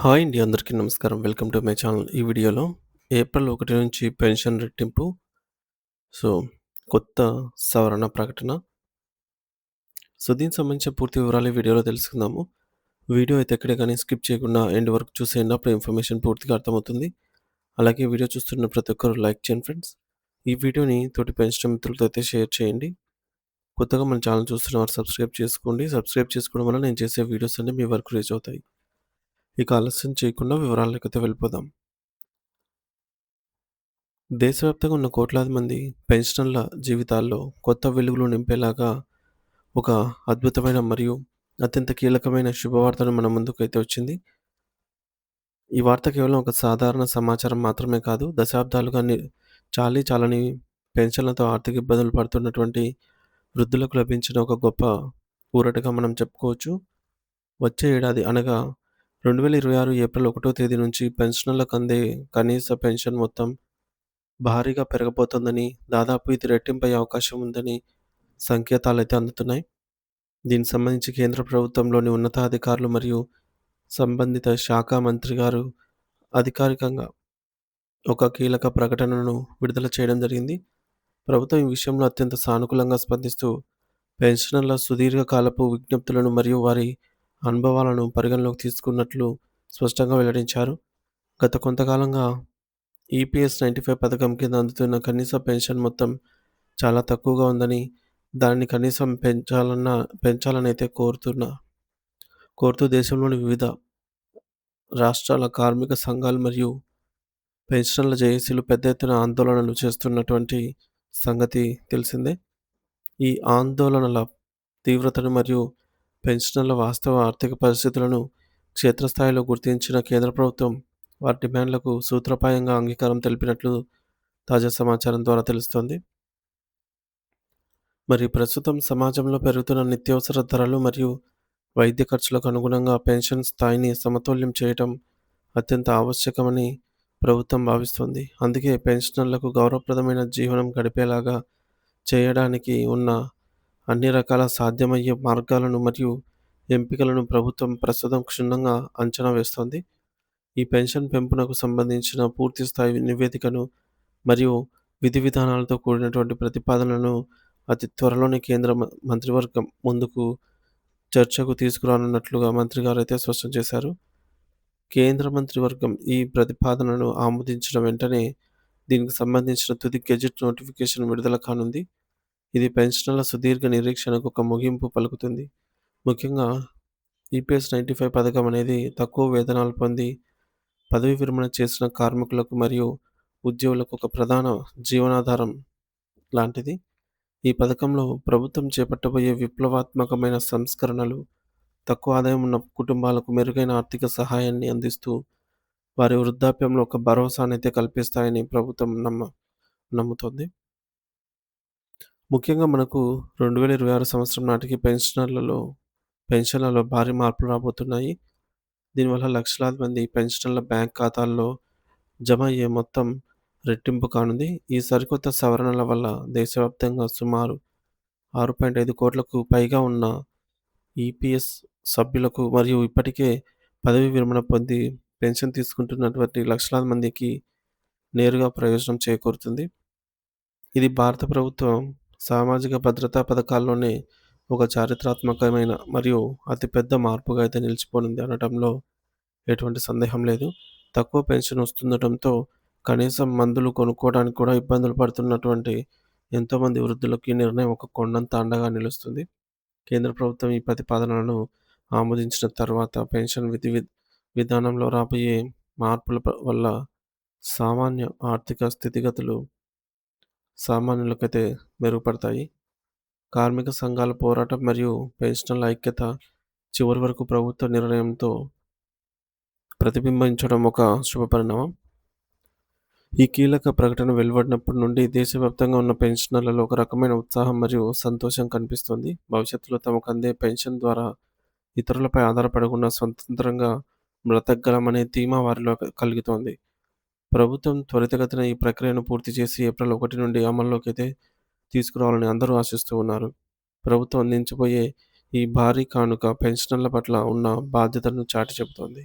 Hi అండి. అందరికీ నమస్కారం. Welcome to my channel. ఈ వీడియోలో ఏప్రిల్ 1 నుంచి పెన్షన్ రెట్టింపు. సో, కొత్త సవరణ ప్రకటన. దీనికి సంబంధించిన పూర్తి వివరాలు ఈ వీడియోలో తెలుసుకుందాము. వీడియో అయితే ఎక్కడ గాని స్కిప్ చేయకుండా ఎండ్ వరకు చూసేయండి. అప్పుడు ఇన్ఫర్మేషన్ పూర్తిగా అర్థమవుతుంది. అలాగే వీడియో చూస్తున్న ప్రతి ఒక్కరు లైక్ చేయండి ఫ్రెండ్స్. ఈ వీడియోని తోటి పెన్షన్ మిత్రులతో అయితే షేర్ చేయండి. కొత్తగా మన ఛానల్ చూస్తున్న వారు సబ్స్క్రైబ్ చేసుకోండి. సబ్స్క్రైబ్ చేసుకోవడం వల్ల నేను చేసే వీడియోస్ అన్నీ మీ వరకు రీచ్ అవుతాయి. ఇక ఆలస్యం చేయకుండా వివరాలకైతే వెళ్ళిపోదాం. దేశవ్యాప్తంగా ఉన్న కోట్లాది మంది పెన్షనర్ల జీవితాల్లో కొత్త వెలుగులు నింపేలాగా ఒక అద్భుతమైన మరియు అత్యంత కీలకమైన శుభవార్తను మన ముందుకైతే వచ్చింది. ఈ వార్త కేవలం ఒక సాధారణ సమాచారం మాత్రమే కాదు, దశాబ్దాలుగా చాలని పెన్షన్లతో ఆర్థిక ఇబ్బందులు పడుతున్నటువంటి వృద్ధులకు లభించిన ఒక గొప్ప ఊరటగా మనం చెప్పుకోవచ్చు. వచ్చే ఏడాది అనగా 2026 ఏప్రిల్ 1వ తేదీ నుంచి పెన్షనర్లకు అందే కనీస పెన్షన్ మొత్తం భారీగా పెరగబోతోందని, దాదాపు ఇది రెట్టింపయ్యే అవకాశం ఉందని సంకేతాలైతే అందుతున్నాయి. దీనికి సంబంధించి కేంద్ర ప్రభుత్వంలోని ఉన్నతాధికారులు మరియు సంబంధిత శాఖ మంత్రి గారు అధికారికంగా ఒక కీలక ప్రకటనను విడుదల చేయడం జరిగింది. ప్రభుత్వం ఈ విషయంలో అత్యంత సానుకూలంగా స్పందిస్తూ పెన్షనర్ల సుదీర్ఘకాలపు విజ్ఞప్తులను మరియు వారి అనుభవాలను పరిగణలోకి తీసుకున్నట్లు స్పష్టంగా వెల్లడించారు. గత కొంతకాలంగా ఈపీఎస్ 95 పథకం కింద అందుతున్న కనీస పెన్షన్ మొత్తం చాలా తక్కువగా ఉందని, దానిని కనీసం పెంచాలనైతే కోరుతూ దేశంలోని వివిధ రాష్ట్రాల కార్మిక సంఘాలు మరియు పెన్షనర్ల జేఏసీలు పెద్ద ఎత్తున ఆందోళనలు చేస్తున్నటువంటి సంగతి తెలిసిందే. ఈ ఆందోళనల తీవ్రతను మరియు పెన్షనర్ల వాస్తవ ఆర్థిక పరిస్థితులను క్షేత్రస్థాయిలో గుర్తించిన కేంద్ర ప్రభుత్వం వారి డిమాండ్లకు సూత్రప్రాయంగా అంగీకారం తెలిపినట్లు తాజా సమాచారం ద్వారా తెలుస్తోంది. మరి ప్రస్తుతం సమాజంలో పెరుగుతున్న నిత్యావసర ధరలు మరియు వైద్య ఖర్చులకు అనుగుణంగా పెన్షన్ స్థాయిని సమతుల్యం చేయటం అత్యంత ఆవశ్యకమని ప్రభుత్వం భావిస్తోంది. అందుకే పెన్షనర్లకు గౌరవప్రదమైన జీవనం గడిపేలాగా చేయడానికి ఉన్న అన్ని రకాల సాధ్యమయ్యే మార్గాలను మరియు ఎంపికలను ప్రభుత్వం ప్రస్తుతం క్షుణ్ణంగా అంచనా వేస్తోంది. ఈ పెన్షన్ పెంపునకు సంబంధించిన పూర్తి స్థాయి నివేదికను మరియు విధి విధానాలతో కూడినటువంటి ప్రతిపాదనలను అతి త్వరలోనే కేంద్ర మంత్రివర్గం ముందుకు చర్చకు తీసుకురానున్నట్లుగా మంత్రి గారైతే స్పష్టం చేశారు. కేంద్ర మంత్రివర్గం ఈ ప్రతిపాదనను ఆమోదించిన వెంటనే దీనికి సంబంధించిన తుది గెజెట్ నోటిఫికేషన్ విడుదల కానుంది. ఇది పెన్షనర్ల సుదీర్ఘ నిరీక్షణకు ఒక ముగింపు పలుకుతుంది. ముఖ్యంగా ఈపీఎస్ 95 పథకం అనేది తక్కువ వేతనాలు పొంది పదవీ విరమణ చేసిన కార్మికులకు మరియు ఉద్యోగులకు ఒక ప్రధాన జీవనాధారం లాంటిది. ఈ పథకంలో ప్రభుత్వం చేపట్టబోయే విప్లవాత్మకమైన సంస్కరణలు తక్కువ ఆదాయం ఉన్న కుటుంబాలకు మెరుగైన ఆర్థిక సహాయాన్ని అందిస్తూ వారి వృద్ధాప్యంలో ఒక భరోసానైతే కల్పిస్తాయని ప్రభుత్వం నమ్ముతోంది. ముఖ్యంగా మనకు 2026 సంవత్సరం నాటికి పెన్షన్లలో భారీ మార్పులు రాబోతున్నాయి. దీనివల్ల లక్షలాది మంది పెన్షనర్ల బ్యాంక్ ఖాతాల్లో జమ అయ్యే మొత్తం రెట్టింపు కానుంది. ఈ సరికొత్త సవరణల వల్ల దేశవ్యాప్తంగా సుమారు 6.5 కోట్లకు పైగా ఉన్న ఈపీఎస్ సభ్యులకు మరియు ఇప్పటికే పదవీ విరమణ పొంది పెన్షన్ తీసుకుంటున్నటువంటి లక్షలాది మందికి నేరుగా ప్రయోజనం చేకూరుతుంది. ఇది భారత ప్రభుత్వం సామాజిక భద్రతా పథకాల్లోనే ఒక చారిత్రాత్మకమైన మరియు అతిపెద్ద మార్పుగా అయితే నిలిచిపోనుంది అనడంలో ఎటువంటి సందేహం లేదు. తక్కువ పెన్షన్ వస్తుండటంతో కనీసం మందులు కొనుక్కోవడానికి కూడా ఇబ్బందులు పడుతున్నటువంటి ఎంతోమంది వృద్ధులకు ఈ నిర్ణయం ఒక కొండంత అండగా నిలుస్తుంది. కేంద్ర ప్రభుత్వం ఈ ప్రతిపాదనలను ఆమోదించిన తర్వాత పెన్షన్ విధానంలో రాబోయే మార్పుల వల్ల సామాన్య ఆర్థిక స్థితిగతులు సామాన్యులకైతే మెరుగుపడతాయి. కార్మిక సంఘాల పోరాటం మరియు పెన్షనర్ల ఐక్యత చివరి వరకు ప్రభుత్వ నిర్ణయంతో ప్రతిబింబించడం ఒక శుభపరిణామం. ఈ కీలక ప్రకటన వెలువడినప్పటి నుండి దేశవ్యాప్తంగా ఉన్న పెన్షనర్లలో ఒక రకమైన ఉత్సాహం మరియు సంతోషం కనిపిస్తుంది. భవిష్యత్తులో తమకు అందే పెన్షన్ ద్వారా ఇతరులపై ఆధారపడకుండా స్వతంత్రంగా బ్రతకగలమనే ధీమా వారిలో కలుగుతోంది. ప్రభుత్వం త్వరితగతిన ఈ ప్రక్రియను పూర్తి చేసి ఏప్రిల్ 1 నుండి అమల్లోకి అయితే తీసుకురావాలని అందరూ ఆశిస్తూ ఉన్నారు. ప్రభుత్వం అందించబోయే ఈ భారీ కానుక పెన్షనర్ల పట్ల ఉన్న బాధ్యతను చాటి చెబుతోంది.